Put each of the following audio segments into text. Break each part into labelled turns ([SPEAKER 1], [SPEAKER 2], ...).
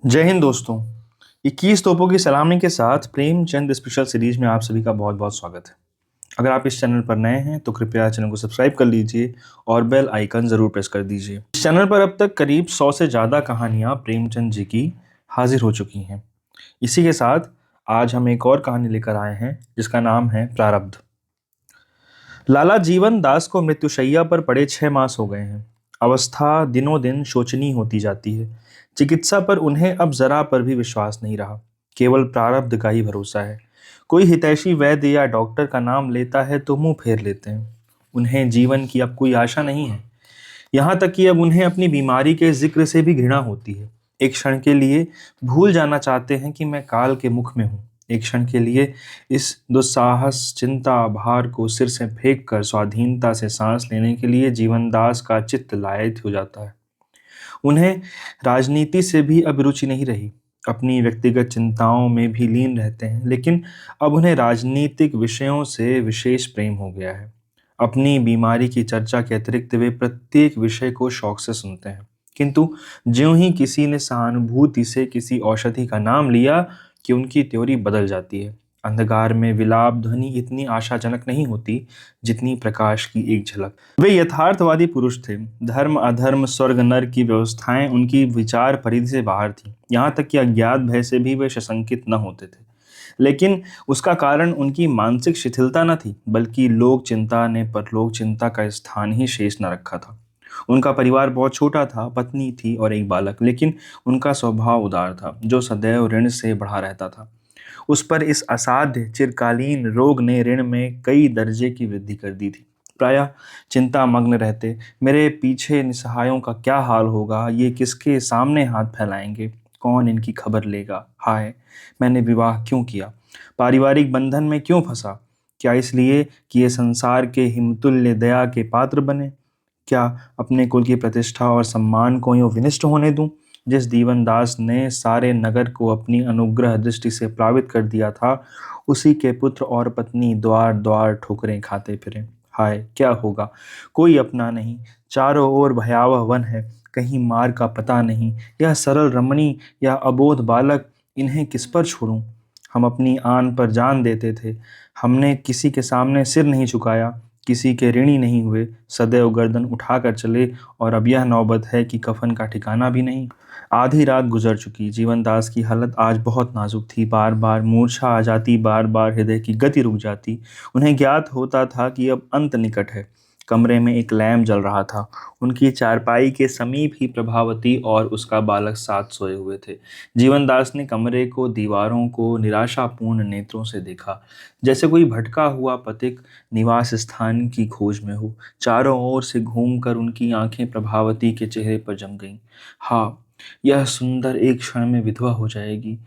[SPEAKER 1] जय हिंद दोस्तों। 21 तोपों की सलामी के साथ प्रेमचंद स्पेशल सीरीज में आप सभी का बहुत बहुत स्वागत है। अगर आप इस चैनल पर नए हैं तो कृपया चैनल को सब्सक्राइब कर लीजिए और बेल आइकन ज़रूर प्रेस कर दीजिए। इस चैनल पर अब तक करीब 100 से ज़्यादा कहानियाँ प्रेमचंद जी की हाजिर हो चुकी हैं। इसी के साथ आज हम एक और कहानी लेकर आए हैं जिसका नाम है प्रारब्ध। लाला जीवन दास को मृत्युशैया पर पड़े 6 मास हो गए हैं। अवस्था दिनों दिन शोचनीय होती जाती है। चिकित्सा पर उन्हें अब जरा पर भी विश्वास नहीं रहा। केवल प्रारब्ध का ही भरोसा है। कोई हितैषी वैद्य या डॉक्टर का नाम लेता है तो मुंह फेर लेते हैं। उन्हें जीवन की अब कोई आशा नहीं है। यहाँ तक कि अब उन्हें अपनी बीमारी के जिक्र से भी घृणा होती है। एक क्षण के लिए भूल जाना चाहते हैं कि मैं काल के मुख में हूँ। एक क्षण के लिए इस दुस्साहस चिंता भार को सिर से फेंक कर स्वाधीनता से सांस लेने के लिए जीवनदास का चित्त लायत हो जाता है। उन्हें राजनीति से भी अब रुचि नहीं रही। अपनी व्यक्तिगत चिंताओं में भी लीन रहते हैं, लेकिन अब उन्हें राजनीतिक विषयों से विशेष प्रेम हो गया है। अपनी बीमारी की चर्चा के अतिरिक्त वे प्रत्येक विषय को शौक से सुनते हैं। किंतु ज्यों ही किसी ने सहानुभूति से किसी औषधि का नाम लिया कि उनकी त्योरी बदल जाती है। अंधकार में विलाप ध्वनि इतनी आशाजनक नहीं होती जितनी प्रकाश की एक झलक। वे यथार्थवादी पुरुष थे। धर्म अधर्म स्वर्ग नरक की व्यवस्थाएं उनकी विचार परिधि से बाहर थी। यहाँ तक कि अज्ञात भय से भी वे सशंकित न होते थे। लेकिन उसका कारण उनकी मानसिक शिथिलता न थी, बल्कि लोक चिंता ने परलोक चिंता का स्थान ही शेष न रखा था। उनका परिवार बहुत छोटा था, पत्नी थी और एक बालक, लेकिन उनका स्वभाव उदार था, जो सदैव ऋण से बढ़ा रहता था। उस पर इस असाध्य चिरकालीन रोग ने ऋण में कई दर्जे की वृद्धि कर दी थी। प्रायः चिंता मग्न रहते, मेरे पीछे निसहायों का क्या हाल होगा, ये किसके सामने हाथ फैलाएंगे, कौन इनकी खबर लेगा, हाय मैंने विवाह क्यों किया, पारिवारिक बंधन में क्यों फंसा, क्या इसलिए कि ये संसार के हिमतुल्य दया के पात्र बने, क्या अपने कुल की प्रतिष्ठा और सम्मान को यूं विनिष्ट होने दूं। जिस दीवनदास ने सारे नगर को अपनी अनुग्रह दृष्टि से प्लावित कर दिया था, उसी के पुत्र और पत्नी द्वार द्वार ठोकरें खाते फिरें। हाय क्या होगा, कोई अपना नहीं, चारों ओर भयावह वन है, कहीं मार का पता नहीं। यह सरल रमणी या अबोध बालक, इन्हें किस पर छोड़ूं। हम अपनी आन पर जान देते थे। हमने किसी के सामने सिर नहीं झुकाया, किसी के ऋणी नहीं हुए, सदैव गर्दन उठाकर चले, और अब यह नौबत है कि कफन का ठिकाना भी नहीं। आधी रात गुजर चुकी। जीवनदास की हालत आज बहुत नाजुक थी। बार बार मूर्छा आ जाती, बार बार हृदय की गति रुक जाती। उन्हें ज्ञात होता था कि अब अंत निकट है। कमरे में एक लैंप जल रहा था। उनकी चारपाई के समीप ही प्रभावती और उसका बालक साथ सोए हुए थे। जीवनदास ने कमरे को, दीवारों को निराशापूर्ण नेत्रों से देखा, जैसे कोई भटका हुआ पथिक निवास स्थान की खोज में हो। चारों ओर से घूमकर उनकी आंखें प्रभावती के चेहरे पर जम गईं। हाँ, यह सुंदर एक क्षण में विधवा हो जाएगी,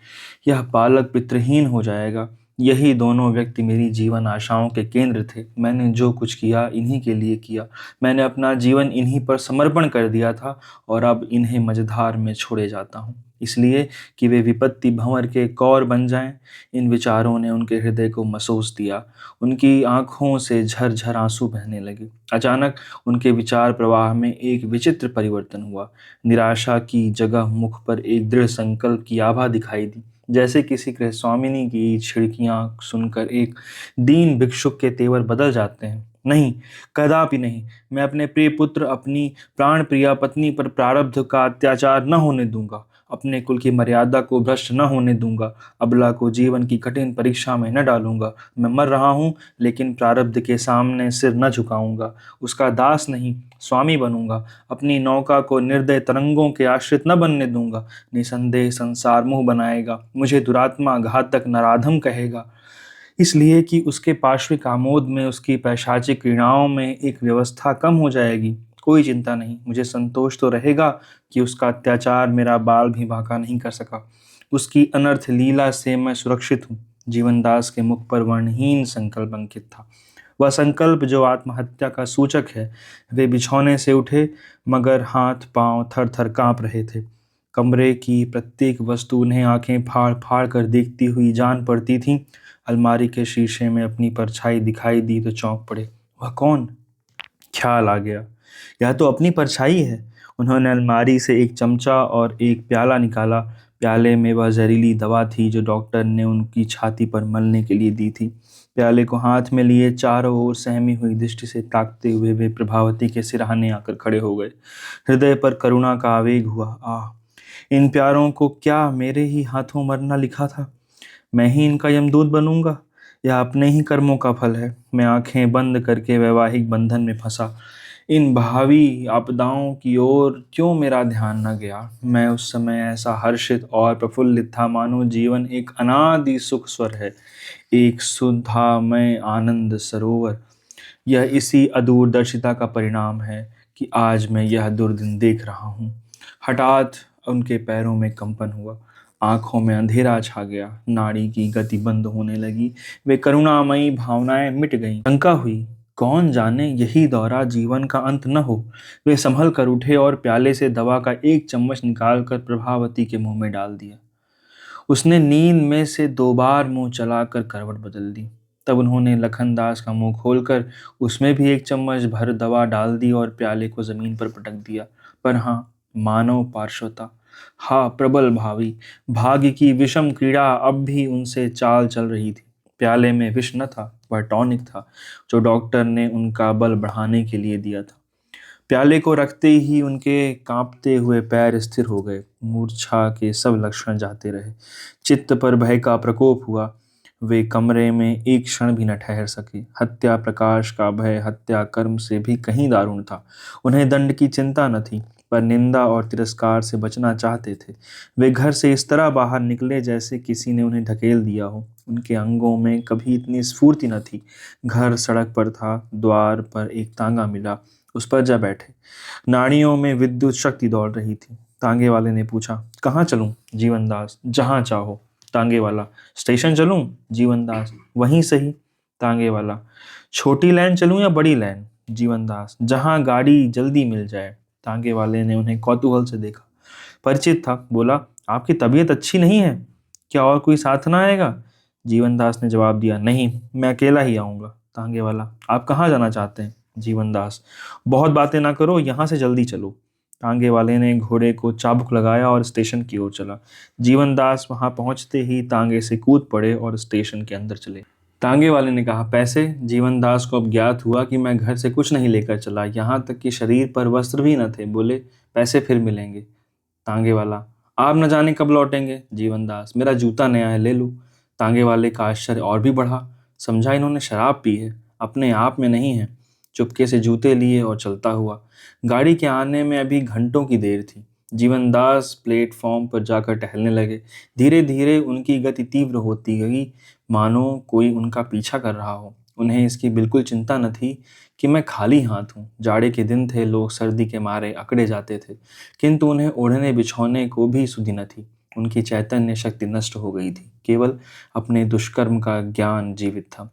[SPEAKER 1] यह बालक पितृहीन हो जाएगा। यही दोनों व्यक्ति मेरी जीवन आशाओं के केंद्र थे। मैंने जो कुछ किया इन्हीं के लिए किया। मैंने अपना जीवन इन्हीं पर समर्पण कर दिया था, और अब इन्हें मझधार में छोड़े जाता हूँ, इसलिए कि वे विपत्ति भंवर के कौर बन जाएं। इन विचारों ने उनके हृदय को मसोस दिया। उनकी आंखों से झरझर आंसू बहने लगे। अचानक उनके विचार प्रवाह में एक विचित्र परिवर्तन हुआ। निराशा की जगह मुख पर एक दृढ़ संकल्प की आभा दिखाई दी, जैसे किसी गृहस्वामिनी की छिड़कियां सुनकर एक दीन भिक्षुक के तेवर बदल जाते हैं। नहीं, कदापि नहीं। मैं अपने प्रिय पुत्र, अपनी प्राण प्रिया पत्नी पर प्रारब्ध का अत्याचार न होने दूंगा। अपने कुल की मर्यादा को भ्रष्ट न होने दूंगा। अबला को जीवन की कठिन परीक्षा में न डालूंगा। मैं मर रहा हूं, लेकिन प्रारब्ध के सामने सिर न झुकाऊंगा। उसका दास नहीं, स्वामी बनूंगा। अपनी नौका को निर्दय तरंगों के आश्रित न बनने दूंगा। निसंदेह संसार मुंह बनाएगा, मुझे दुरात्मा घातक नराधम कहेगा, इसलिए कि उसके पार्श्विक आमोद में, उसकी पैशाचिक क्रीड़ाओं में एक व्यवस्था कम हो जाएगी। कोई चिंता नहीं, मुझे संतोष तो रहेगा कि उसका अत्याचार मेरा बाल भी बांका नहीं कर सका। उसकी अनर्थ लीला से मैं सुरक्षित हूँ। जीवनदास के मुख पर वर्णहीन संकल्प अंकित था, वह संकल्प जो आत्महत्या का सूचक है। वे बिछौने से उठे, मगर हाथ पांव थर थर कांप रहे थे। कमरे की प्रत्येक वस्तु उन्हें आंखें फाड़ फाड़ कर देखती हुई जान पड़ती थी। अलमारी के शीशे में अपनी परछाई दिखाई दी तो चौंक पड़े। वह कौन? ख्याल आ गया, यह तो अपनी परछाई है। उन्होंने अलमारी से एक चमचा और एक प्याला निकाला। प्याले में वह जहरीली दवा थी जो डॉक्टर ने उनकी छाती पर मलने के लिए दी थी। प्याले को हाथ में लिए चारों ओर सहमी हुई दृष्टि से ताकते हुए वे प्रभावती के सिरहाने आकर खड़े हो गए। हृदय पर करुणा का आवेग हुआ। इन प्यारों को क्या मेरे ही हाथों मरना लिखा था? मैं ही इनका यमदूत बनूंगा? यह अपने ही कर्मों का फल है। मैं आंखें बंद करके वैवाहिक बंधन में फंसा। इन भावी आपदाओं की ओर क्यों मेरा ध्यान न गया? मैं उस समय ऐसा हर्षित और प्रफुल्लित था मानो जीवन एक अनादि सुख स्वर है, एक सुधामय आनंद सरोवर। यह इसी अदूरदर्शिता का परिणाम है कि आज मैं यह दुर्दिन देख रहा हूँ। हठात उनके पैरों में कंपन हुआ, आंखों में अंधेरा छा गया, नाड़ी की गति बंद होने लगी, वे करुणामयी भावनाएं मिट गईं। शंका हुई, कौन जाने यही दौरा जीवन का अंत न हो। वे संभल कर उठे और प्याले से दवा का एक चम्मच निकालकर प्रभावती के मुंह में डाल दिया। उसने नींद में से 2 बार मुंह चलाकर करवट बदल दी। तब उन्होंने लखनदास का मुंह खोलकर उसमें भी एक चम्मच भर दवा डाल दी और प्याले को जमीन पर पटक दिया। पर हाँ, मानव पार्श्वता, हाँ प्रबल भावी, भाग्य की विषम क्रीड़ा अब भी उनसे चाल चल रही थी। प्याले में विष न था, वह टॉनिक था जो डॉक्टर ने उनका बल बढ़ाने के लिए दिया था। प्याले को रखते ही उनके कांपते हुए पैर स्थिर हो गए। मूर्छा के सब लक्षण जाते रहे। चित्त पर भय का प्रकोप हुआ। वे कमरे में एक क्षण भी न ठहर सके। हत्या प्रकाश का भय हत्या कर्म से भी कहीं दारुण था। उन्हें दंड की चिंता न थी, पर निंदा और तिरस्कार से बचना चाहते थे। वे घर से इस तरह बाहर निकले जैसे किसी ने उन्हें ढकेल दिया हो। उनके अंगों में कभी इतनी स्फूर्ति न थी। घर सड़क पर था, द्वार पर एक तांगा मिला, उस पर जा बैठे। नाड़ियों में विद्युत शक्ति दौड़ रही थी। तांगे वाले ने पूछा, कहाँ चलूं? जीवनदास, जहां चाहो। तांगे वाला, स्टेशन चलूं? जीवनदास, वहीं सही। तांगे वाला, छोटी लाइन चलूं या बड़ी लाइन? जीवनदास, जहां गाड़ी जल्दी मिल जाए। तांगे वाले ने उन्हें कौतूहल से देखा, परिचित था। बोला, आपकी तबीयत अच्छी नहीं है क्या? और कोई साथ ना आएगा? जीवनदास ने जवाब दिया, नहीं, मैं अकेला ही आऊंगा। तांगे वाला, आप कहाँ जाना चाहते हैं? जीवनदास, बहुत बातें ना करो, यहाँ से जल्दी चलो। तांगे वाले ने घोड़े को चाबुक लगाया और स्टेशन की ओर चला। जीवनदास वहां पहुंचते ही तांगे से कूद पड़े और स्टेशन के अंदर चले। तांगे वाले ने कहा, पैसे? जीवनदास को अब ज्ञात हुआ कि मैं घर से कुछ नहीं लेकर चला, यहाँ तक कि शरीर पर वस्त्र भी न थे। बोले, पैसे फिर मिलेंगे। तांगे वाला, आप न जाने कब लौटेंगे। जीवनदास, मेरा जूता नया है, ले लो। तांगे वाले का आश्चर्य और भी बढ़ा। समझा इन्होंने शराब पी है, अपने आप में नहीं है। चुपके से जूते लिए और चलता हुआ। गाड़ी के आने में अभी घंटों की देर थी। जीवनदास प्लेटफॉर्म पर जाकर टहलने लगे। धीरे धीरे उनकी गति तीव्र होती गई, मानो कोई उनका पीछा कर रहा हो। उन्हें इसकी बिल्कुल चिंता न थी कि मैं खाली हाथ हूँ। जाड़े के दिन थे, लोग सर्दी के मारे अकड़े जाते थे, किंतु उन्हें ओढ़ने बिछौने को भी सुधि न थी। उनकी चैतन्य शक्ति नष्ट हो गई थी, केवल अपने दुष्कर्म का ज्ञान जीवित था।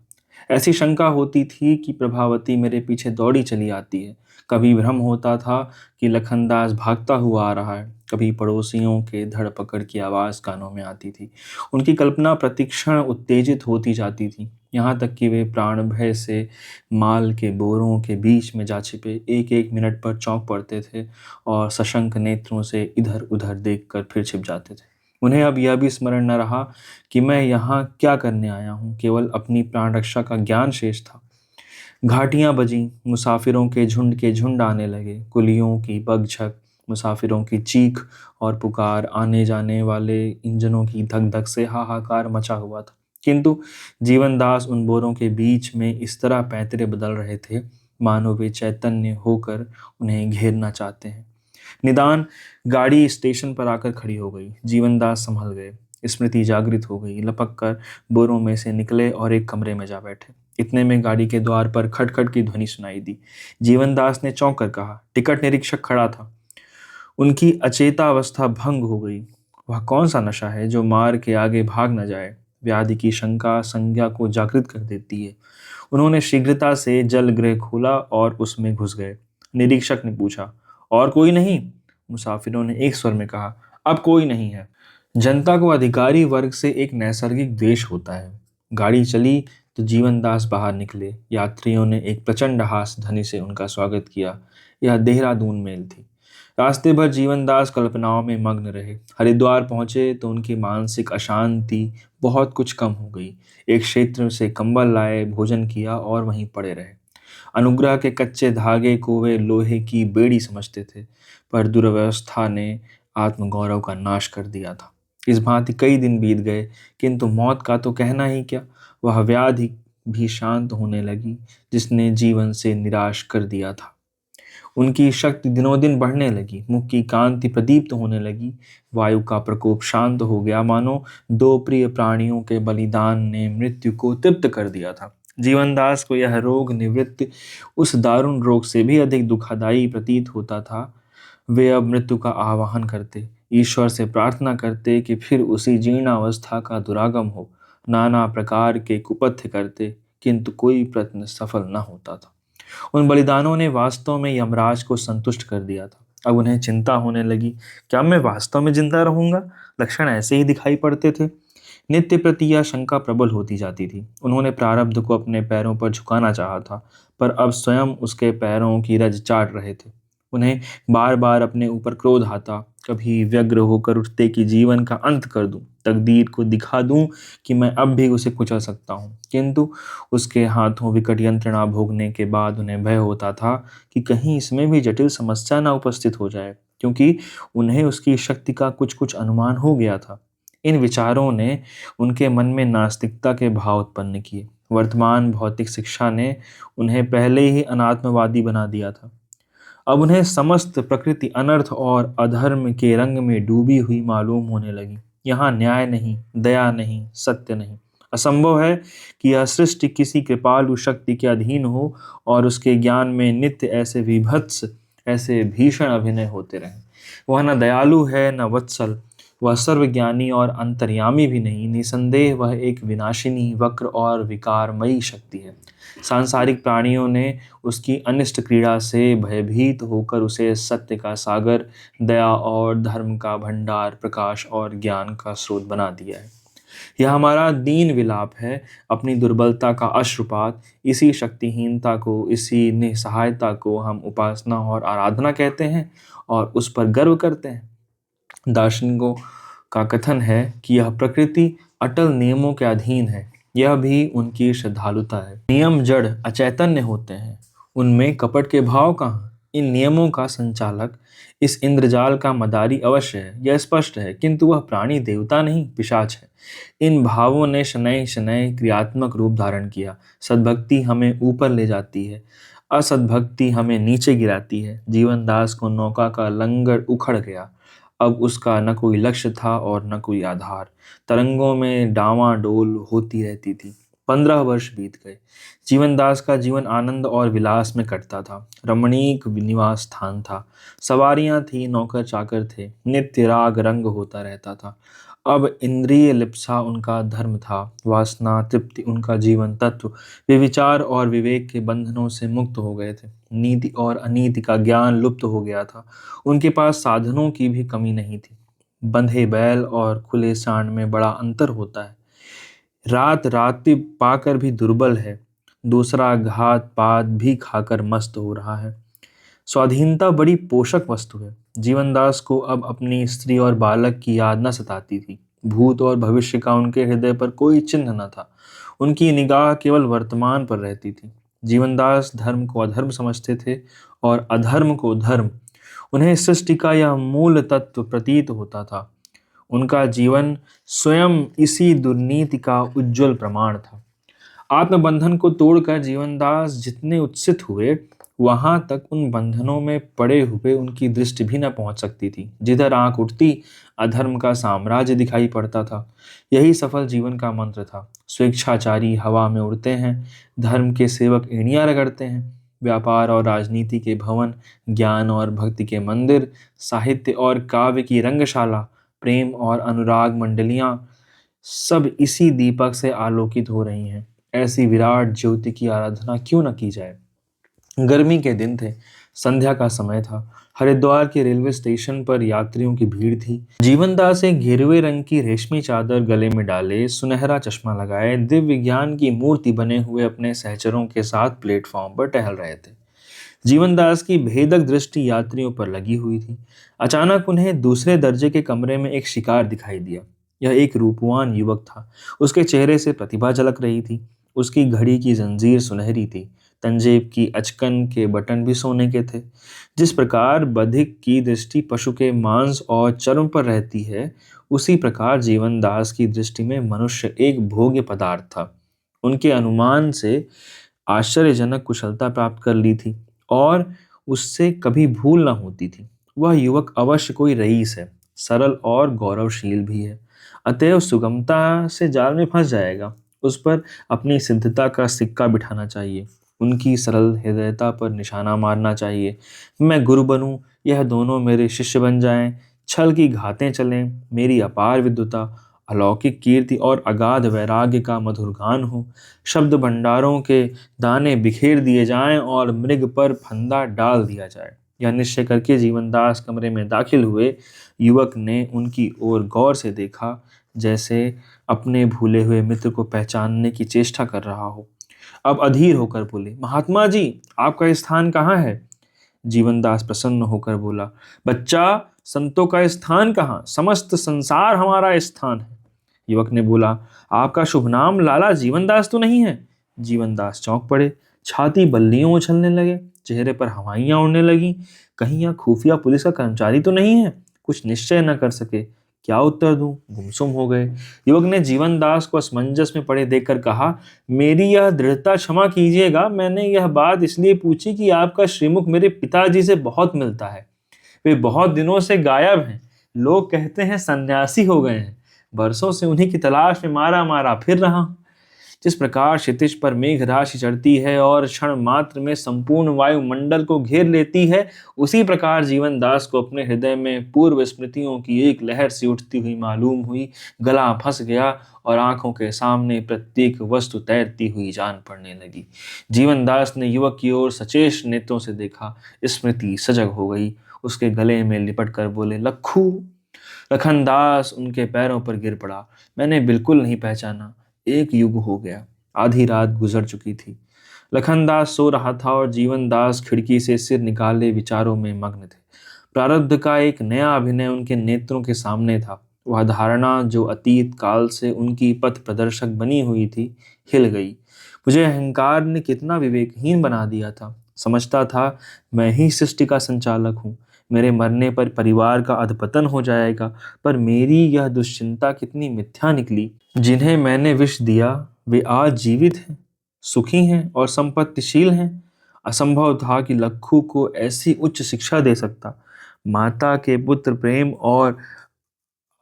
[SPEAKER 1] ऐसी शंका होती थी कि प्रभावती मेरे पीछे दौड़ी चली आती है। कभी भ्रम होता था कि लखनदास भागता हुआ आ रहा है, कभी पड़ोसियों के धड़ पकड़ की आवाज़ कानों में आती थी। उनकी कल्पना प्रतिक्षण उत्तेजित होती जाती थी, यहाँ तक कि वे प्राण भय से माल के बोरों के बीच में जा छिपे एक एक मिनट पर चौंक पड़ते थे और सशंक नेत्रों से इधर उधर देखकर फिर छिप जाते थे। उन्हें अब यह भी स्मरण न रहा कि मैं यहाँ क्या करने आया हूँ, केवल अपनी प्राण रक्षा का ज्ञान शेष था। घाटियां बजीं, मुसाफिरों के झुंड आने लगे। कुलियों की बकझक, मुसाफिरों की चीख और पुकार, आने जाने वाले इंजनों की धक धक से हाहाकार मचा हुआ था। किंतु जीवनदास उन बोरों के बीच में इस तरह पैंतरे बदल रहे थे मानो वे चैतन्य होकर उन्हें घेरना चाहते हैं। निदान गाड़ी स्टेशन पर आकर खड़ी हो गई। जीवनदास संभल गए, स्मृति जागृत हो गई, लपक कर बोरों में से निकले और एक कमरे में जा बैठे। इतने में गाड़ी के द्वार पर खटखट की ध्वनि सुनाई दी। जीवनदास ने चौंक कर कहा। टिकट निरीक्षक खड़ा था। उनकी अचेतावस्था भंग हो गई। वह कौन सा नशा है जो मार के आगे भाग न जाए? व्याधि की शंका संज्ञा को जागृत कर देती है। उन्होंने शीघ्रता से जल गृह खोला और उसमें घुस गए। निरीक्षक ने पूछा, और कोई नहीं? मुसाफिरों ने एक स्वर में कहा, अब कोई नहीं है। जनता को अधिकारी वर्ग से एक नैसर्गिक द्वेष होता है। गाड़ी चली तो जीवनदास बाहर निकले। यात्रियों ने एक प्रचंड हास्य ध्वनि से उनका स्वागत किया। यह देहरादून मेल थी। रास्ते भर जीवनदास कल्पनाओं में मग्न रहे। हरिद्वार पहुंचे तो उनकी मानसिक अशांति बहुत कुछ कम हो गई। एक क्षेत्र से कंबल लाए, भोजन किया और वहीं पड़े रहे। अनुग्रह के कच्चे धागे को वे लोहे की बेड़ी समझते थे, पर दुर्व्यवस्था ने आत्मगौरव का नाश कर दिया था। इस भांति कई दिन बीत गए, किंतु मौत का तो कहना ही क्या। वह व्याधि भी शांत होने लगी जिसने जीवन से निराश कर दिया था। उनकी शक्ति दिनों दिन बढ़ने लगी, मुख की कांति प्रदीप्त होने लगी, वायु का प्रकोप शांत हो गया, मानो दो प्रिय प्राणियों के बलिदान ने मृत्यु को तृप्त कर दिया था। जीवनदास को यह रोग निवृत्ति उस दारुण रोग से भी अधिक दुखदायी प्रतीत होता था। वे अब मृत्यु का आवाहन करते, ईश्वर से प्रार्थना करते कि फिर उसी जीर्णावस्था का दुरागम हो। नाना प्रकार के कुपथ्य करते, किंतु कोई प्रयत्न सफल न होता था। उन बलिदानों ने वास्तव में यमराज को संतुष्ट कर दिया था। अब उन्हें चिंता होने लगी, क्या मैं वास्तव में जिंदा रहूंगा? लक्षण ऐसे ही दिखाई पड़ते थे। नित्य प्रति यह शंका प्रबल होती जाती थी। उन्होंने प्रारब्ध को अपने पैरों पर झुकाना चाहा था, पर अब स्वयं उसके पैरों की रज चाट रहे थे। उन्हें बार बार अपने ऊपर क्रोध आता, कभी व्यग्र होकर उठते कि जीवन का अंत कर दूं, तकदीर को दिखा दूं कि मैं अब भी उसे कुचल सकता हूं। किंतु उसके हाथों विकट यंत्रणा भोगने के बाद उन्हें भय होता था कि कहीं इसमें भी जटिल समस्या न उपस्थित हो जाए, क्योंकि उन्हें उसकी शक्ति का कुछ कुछ अनुमान हो गया था। इन विचारों ने उनके मन में नास्तिकता के भाव उत्पन्न किए। वर्तमान भौतिक शिक्षा ने उन्हें पहले ही अनात्मवादी बना दिया था। अब उन्हें समस्त प्रकृति अनर्थ और अधर्म के रंग में डूबी हुई मालूम होने लगी। यहाँ न्याय नहीं, दया नहीं, सत्य नहीं। असंभव है कि यह सृष्टि किसी कृपालु शक्ति के अधीन हो और उसके ज्ञान में नित्य ऐसे विभत्स, ऐसे भीषण अभिनय होते रहें। वह न दयालु है न वत्सल, वह सर्वज्ञानी और अंतर्यामी भी नहीं। निसंदेह वह एक विनाशिनी, वक्र और विकारमयी शक्ति है। सांसारिक प्राणियों ने उसकी अनिष्ट क्रीड़ा से भयभीत होकर उसे सत्य का सागर, दया और धर्म का भंडार, प्रकाश और ज्ञान का स्रोत बना दिया है। यह हमारा दीन विलाप है, अपनी दुर्बलता का अश्रुपात। इसी शक्तिहीनता को, इसी निसहायता को हम उपासना और आराधना कहते हैं और उस पर गर्व करते हैं। दार्शनिकों का कथन है कि यह प्रकृति अटल नियमों के अधीन है। यह भी उनकी श्रद्धालुता है। नियम जड़ अचैतन्य होते हैं, उनमें कपट के भाव कहाँ। इन नियमों का संचालक इस इंद्रजाल का मदारी अवश्य है, यह स्पष्ट है, किंतु वह प्राणी देवता नहीं, पिशाच है। इन भावों ने शनैः शनैः क्रियात्मक रूप धारण किया। सद्भक्ति हमें ऊपर ले जाती है, असद्भक्ति हमें नीचे गिराती है। जीवनदास को नौका का लंगर उखड़ गया। अब उसका न कोई लक्ष्य था और न कोई आधार। तरंगों में डांवाडोल होती रहती थी। 15 वर्ष बीत गए। जीवनदास का जीवन आनंद और विलास में कटता था। रमणीक निवास स्थान था, सवारियां थी, नौकर चाकर थे, नित्य राग रंग होता रहता था। अब इंद्रिय लिप्सा उनका धर्म था, वासना तृप्ति उनका जीवन तत्व। वे विचार और विवेक के बंधनों से मुक्त हो गए थे। नीति और अनीति का ज्ञान लुप्त हो गया था। उनके पास साधनों की भी कमी नहीं थी। बंधे बैल और खुले सांड में बड़ा अंतर होता है। रात रात्रि पाकर भी दुर्बल है, दूसरा घात पात भी खाकर मस्त हो रहा है। स्वाधीनता बड़ी पोषक वस्तु है। जीवनदास को अब अपनी स्त्री और बालक की याद न सताती थी। भूत और भविष्य का उनके हृदय पर कोई चिन्ह न था। उनकी निगाह केवल वर्तमान पर रहती थी। जीवनदास धर्म को अधर्म समझते थे और अधर्म को धर्म। उन्हें सृष्टि का यह मूल तत्व प्रतीत होता था। उनका जीवन स्वयं इसी दुर्नीति का उज्जवल प्रमाण था। आत्मबंधन को तोड़कर जीवनदास जितने उत्सित हुए, वहां तक उन बंधनों में पड़े हुए उनकी दृष्टि भी न पहुंच सकती थी। जिधर आंख उठती, अधर्म का साम्राज्य दिखाई पड़ता था। यही सफल जीवन का मंत्र था। स्वेच्छाचारी हवा में उड़ते हैं, धर्म के सेवक एड़ियां रगड़ते हैं। व्यापार और राजनीति के भवन, ज्ञान और भक्ति के मंदिर, साहित्य और काव्य की रंगशाला, प्रेम और अनुराग मंडलियां, सब इसी दीपक से आलोकित हो रही हैं। ऐसी विराट ज्योति की आराधना क्यों न की जाए। गर्मी के दिन थे, संध्या का समय था। हरिद्वार के रेलवे स्टेशन पर यात्रियों की भीड़ थी। जीवनदास एक घेरुए रंग की रेशमी चादर गले में डाले, सुनहरा चश्मा लगाए, दिव्य ज्ञान की मूर्ति बने हुए अपने सहचरों के साथ प्लेटफॉर्म पर टहल रहे थे। जीवनदास की भेदक दृष्टि यात्रियों पर लगी हुई थी। अचानक उन्हें दूसरे दर्जे के कमरे में एक शिकार दिखाई दिया। यह एक रूपवान युवक था। उसके चेहरे से प्रतिभा झलक रही थी। उसकी घड़ी की जंजीर सुनहरी थी। तंजेब की अचकन के बटन भी सोने के थे। जिस प्रकार बधिक की दृष्टि पशु के मांस और चर्म पर रहती है, उसी प्रकार जीवनदास की दृष्टि में मनुष्य एक भोग्य पदार्थ था। उनके अनुमान से आश्चर्यजनक कुशलता प्राप्त कर ली थी और उससे कभी भूल न होती थी। वह युवक अवश्य कोई रईस है, सरल और गौरवशील भी है। अतएव सुगमता से जाल में फंस जाएगा। उस पर अपनी सिद्धता का सिक्का बिठाना चाहिए। उनकी सरल हृदयता पर निशाना मारना चाहिए। मैं गुरु बनूं, यह दोनों मेरे शिष्य बन जाएं, छल की घातें चलें, मेरी अपार विद्वता, अलौकिक कीर्ति और अगाध वैराग्य का मधुर गान हो, शब्द भंडारों के दाने बिखेर दिए जाएं और मृग पर फंदा डाल दिया जाए। यह निश्चय करके जीवनदास कमरे में दाखिल हुए। युवक ने उनकी ओर गौर से देखा, जैसे अपने भूले हुए मित्र को पहचानने की चेष्टा कर रहा हो। अब अधीर होकर बोले, महात्मा जी, आपका स्थान कहाँ है? जीवनदास प्रसन्न होकर बोला, बच्चा, संतों का स्थान कहाँ, समस्त संसार हमारा स्थान है। युवक ने बोला, आपका शुभ नाम लाला जीवनदास तो नहीं है? जीवनदास चौंक पड़े। छाती बल्लियों उछलने लगे, चेहरे पर हवाइयां उड़ने लगी। कहीं यह खुफिया पुलिस का कर्मचारी तो नहीं है? कुछ निश्चय न कर सके। क्या उत्तर दूं, गुमसुम हो गए। युवक ने जीवनदास को असमंजस में पड़े देखकर कहा, मेरी यह दृढ़ता क्षमा कीजिएगा। मैंने यह बात इसलिए पूछी कि आपका श्रीमुख मेरे पिताजी से बहुत मिलता है। वे बहुत दिनों से गायब हैं। लोग कहते हैं सन्यासी हो गए हैं। बरसों से उन्हीं की तलाश में मारा मारा फिर रहा हूं। जिस प्रकार क्षितिज पर मेघ राशि चढ़ती है और क्षण मात्र में संपूर्ण वायुमंडल को घेर लेती है, उसी प्रकार जीवन दास को अपने हृदय में पूर्व स्मृतियों की एक लहर सी उठती हुई मालूम हुई। गला फंस गया और आंखों के सामने प्रत्येक वस्तु तैरती हुई जान पड़ने लगी। जीवन दास ने युवक की ओर सचेत नेत्रों से देखा। स्मृति सजग हो गई। उसके गले में लिपट कर बोले, लखू। लखनदास उनके पैरों पर गिर पड़ा। मैंने बिल्कुल नहीं पहचाना। एक युग हो गया। आधी रात गुजर चुकी थी। लखनदास सो रहा था और जीवनदास खिड़की से सिर निकाले विचारों में मग्न थे। प्रारब्ध का एक नया अभिनय उनके नेत्रों के सामने था। वह धारणा जो अतीत काल से उनकी पथ प्रदर्शक बनी हुई थी, हिल गई। मुझे अहंकार ने कितना विवेकहीन बना दिया था। समझता था मैं ही सृष्टि का संचालक हूँ। मेरे मरने पर परिवार का अधपतन हो जाएगा। पर मेरी यह दुश्चिंता कितनी मिथ्या निकली। जिन्हें मैंने विष दिया वे आज जीवित हैं, सुखी हैं और संपत्तिशील हैं। असंभव था कि लक्खू को ऐसी उच्च शिक्षा दे सकता। माता के पुत्र प्रेम और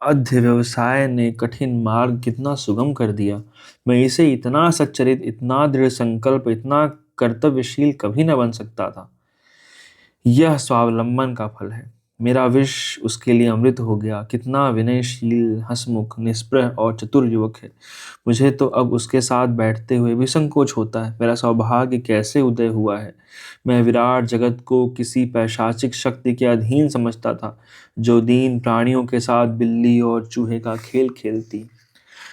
[SPEAKER 1] अध्य व्यवसाय ने कठिन मार्ग कितना सुगम कर दिया। मैं इसे इतना सच्चरित, इतना दृढ़ संकल्प, इतना कर्तव्यशील कभी न बन सकता था। यह स्वावलंबन का फल है। मेरा विष उसके लिए अमृत हो गया। कितना विनयशील, हंसमुख, निष्प्रह और चतुर युवक है। मुझे तो अब उसके साथ बैठते हुए भी संकोच होता है। मेरा सौभाग्य कैसे उदय हुआ है। मैं विराट जगत को किसी पैशाचिक शक्ति के अधीन समझता था, जो दीन प्राणियों के साथ बिल्ली और चूहे का खेल खेलती।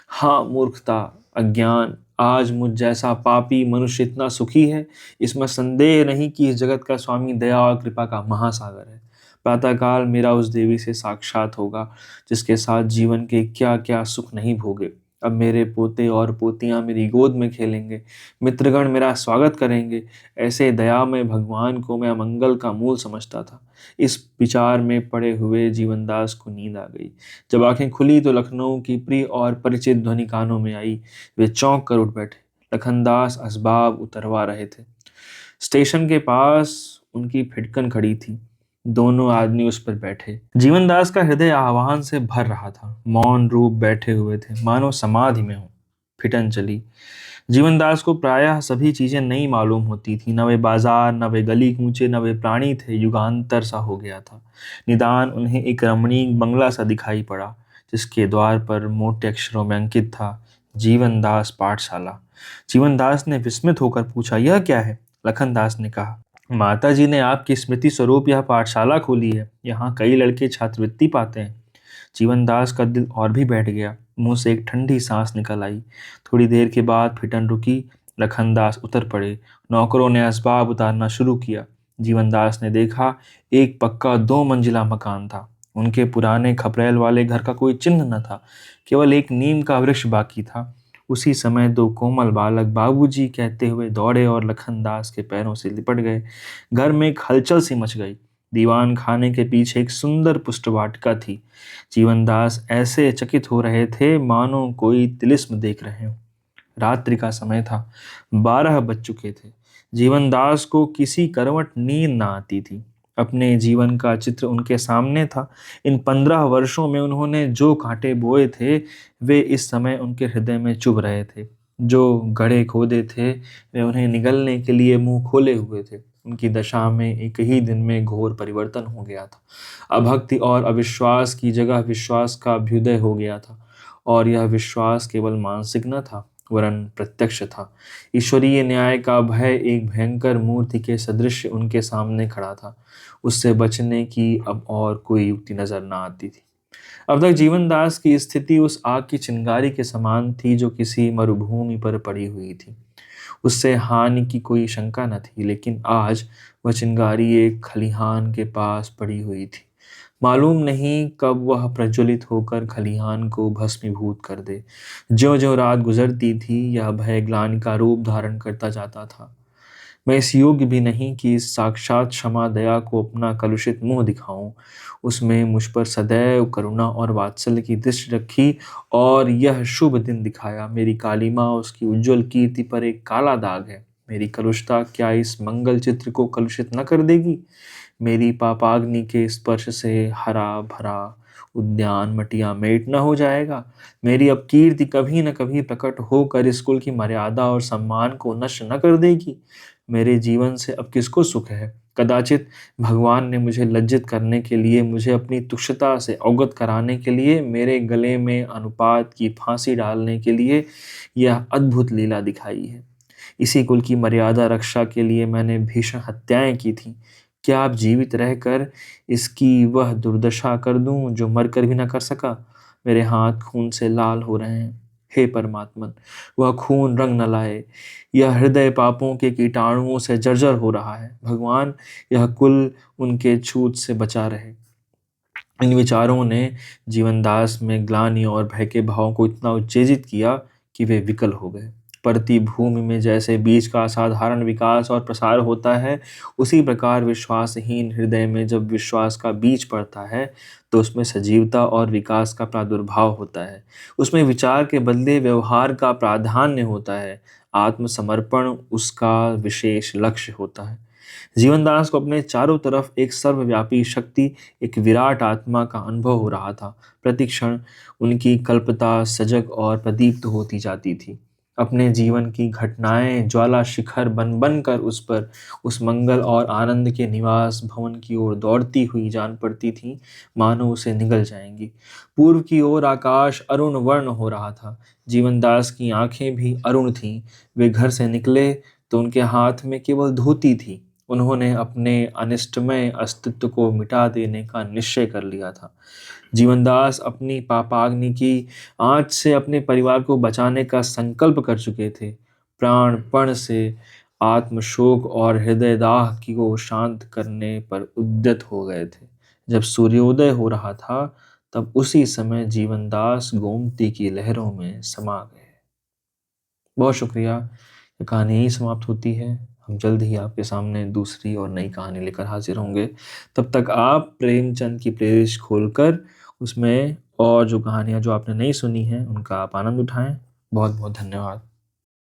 [SPEAKER 1] हाँ, मूर्खता, अज्ञान। आज मुझ जैसा पापी मनुष्य इतना सुखी है, इसमें संदेह नहीं कि इस जगत का स्वामी दया और कृपा का महासागर है। प्रातःकाल मेरा उस देवी से साक्षात होगा, जिसके साथ जीवन के क्या क्या सुख नहीं भोगे। अब मेरे पोते और पोतियां मेरी गोद में खेलेंगे। मित्रगण मेरा स्वागत करेंगे। ऐसे दयामय भगवान को मैं मंगल का मूल समझता था। इस विचार में पड़े हुए जीवनदास को नींद आ गई। जब आंखें खुली तो लखनऊ की प्रिय और परिचित ध्वनि कानों में आई। वे चौंक कर उठ बैठे। लखनदास असबाब उतरवा रहे थे। स्टेशन के पास उनकी फिटकन खड़ी थी। दोनों आदमी उस पर बैठे। जीवनदास का हृदय आह्वान से भर रहा था। मौन रूप बैठे हुए थे, मानो समाधि में हो। फिटन चली। जीवनदास को प्रायः सभी चीजें नई मालूम होती थी। न वे बाजार, न वे गली कूचे, न वे प्राणी थे। युगांतर सा हो गया था। निदान उन्हें एक रमणीक बंगला सा दिखाई पड़ा, जिसके द्वार पर मोटे अक्षरों में अंकित था, जीवनदास पाठशाला। जीवनदास ने विस्मित होकर पूछा, यह क्या है? लखनदास ने कहा, माता जी ने आपकी स्मृति स्वरूप यह पाठशाला खोली है। यहाँ कई लड़के छात्रवृत्ति पाते हैं। जीवनदास का दिल और भी बैठ गया। मुंह से एक ठंडी सांस निकल आई। थोड़ी देर के बाद फिटन रुकी। लखनदास उतर पड़े। नौकरों ने असबाब उतारना शुरू किया। जीवनदास ने देखा एक पक्का 2 मंजिला मकान था। उनके पुराने खपरेल वाले घर का कोई चिन्ह न था, केवल एक नीम का वृक्ष बाकी था। उसी समय 2 कोमल बालक बाबूजी कहते हुए दौड़े और लखनदास के पैरों से लिपट गए। घर में एक हलचल सी मच गई। दीवान खाने के पीछे एक सुंदर पुष्टवाटिका थी। जीवनदास ऐसे चकित हो रहे थे मानो कोई तिलिस्म देख रहे हो। रात्रि का समय था, 12 बज चुके थे। जीवनदास को किसी करवट नींद ना आती थी। अपने जीवन का चित्र उनके सामने था। इन 15 वर्षों में उन्होंने जो कांटे बोए थे वे इस समय उनके हृदय में चुभ रहे थे। जो गड्ढे खोदे थे वे उन्हें निगलने के लिए मुंह खोले हुए थे। उनकी दशा में एक ही दिन में घोर परिवर्तन हो गया था। अभक्ति और अविश्वास की जगह विश्वास का अभ्युदय हो गया था, और यह विश्वास केवल मानसिक न था वरन प्रत्यक्ष था। ईश्वरीय न्याय का भय एक भयंकर मूर्ति के सदृश उनके सामने खड़ा था। उससे बचने की अब और कोई युक्ति नजर न आती थी। अब तक जीवनदास की स्थिति उस आग की चिंगारी के समान थी जो किसी मरुभूमि पर पड़ी हुई थी। उससे हानि की कोई शंका न थी, लेकिन आज वह चिंगारी एक खलिहान के पास पड़ी हुई थी। मालूम नहीं कब वह प्रज्वलित होकर खलिहान को भस्मीभूत कर दे। ज्यों-ज्यों रात गुजरती थी, यह भय ग्लानि का रूप धारण करता जाता था। मैं इस योग्य भी नहीं कि इस साक्षात क्षमा दया को अपना कलुषित मुंह दिखाऊं। उसमें मुझ पर सदैव करुणा और वात्सल्य की दृष्टि रखी, और यह शुभ दिन दिखाया। मेरी कालीमा उसकी उज्जवल कीर्ति पर एक काला दाग है। मेरी कलुषता क्या इस मंगल चित्र को कलुषित न कर देगी? मेरी पापाग्नि के स्पर्श से हरा भरा उद्यान मटिया मेट न हो जाएगा? मेरी अपकीर्ति कभी न कभी प्रकट होकर इस कुल की मर्यादा और सम्मान को नष्ट न कर देगी? मेरे जीवन से अब किसको सुख है? कदाचित भगवान ने मुझे लज्जित करने के लिए, मुझे अपनी तुच्छता से अवगत कराने के लिए, मेरे गले में अनुपात की फांसी डालने के लिए यह अद्भुत लीला दिखाई है। इसी कुल की मर्यादा रक्षा के लिए मैंने भीषण हत्याएं की थी। क्या अब जीवित रहकर इसकी वह दुर्दशा कर दूं जो मरकर भी न कर सका? मेरे हाथ खून से लाल हो रहे हैं। हे परमात्मन, वह खून रंग न लाए। यह हृदय पापों के कीटाणुओं से जर्जर हो रहा है। भगवान, यह कुल उनके छूत से बचा रहे। इन विचारों ने जीवनदास में ग्लानि और भय के भावों को इतना उत्तेजित किया कि वे विकल हो गए। परती भूमि में जैसे बीज का असाधारण विकास और प्रसार होता है, उसी प्रकार विश्वासहीन हृदय में जब विश्वास का बीज पड़ता है तो उसमें सजीवता और विकास का प्रादुर्भाव होता है। उसमें विचार के बदले व्यवहार का प्राधान्य होता है। आत्मसमर्पण उसका विशेष लक्ष्य होता है। जीवनदास को अपने चारों तरफ एक सर्वव्यापी शक्ति, एक विराट आत्मा का अनुभव हो रहा था। प्रतिक्षण उनकी कल्पता सजग और प्रदीप्त होती जाती थी। अपने जीवन की घटनाएं ज्वाला शिखर बन बन कर उस पर, उस मंगल और आनंद के निवास भवन की ओर दौड़ती हुई जान पड़ती थी, मानो उसे निगल जाएंगी। पूर्व की ओर आकाश अरुण वर्ण हो रहा था। जीवनदास की आंखें भी अरुण थीं। वे घर से निकले तो उनके हाथ में केवल धोती थी। उन्होंने अपने अनिष्टमय अस्तित्व को मिटा देने का निश्चय कर लिया था। जीवनदास अपनी पापाग्नि की आंच से अपने परिवार को बचाने का संकल्प कर चुके थे। प्राणपण से आत्मशोक और हृदय दाह की को शांत करने पर उद्यत हो गए थे। जब सूर्योदय हो रहा था, तब उसी समय जीवनदास गोमती की लहरों में समा गए। बहुत शुक्रिया। ये कहानी यहीं समाप्त होती है। हम जल्द ही आपके सामने दूसरी और नई कहानी लेकर हाजिर होंगे। तब तक आप प्रेमचंद की प्लेलिस्ट खोलकर उसमें और जो कहानियाँ जो आपने नहीं सुनी हैं उनका आप आनंद उठाएं। बहुत बहुत धन्यवाद।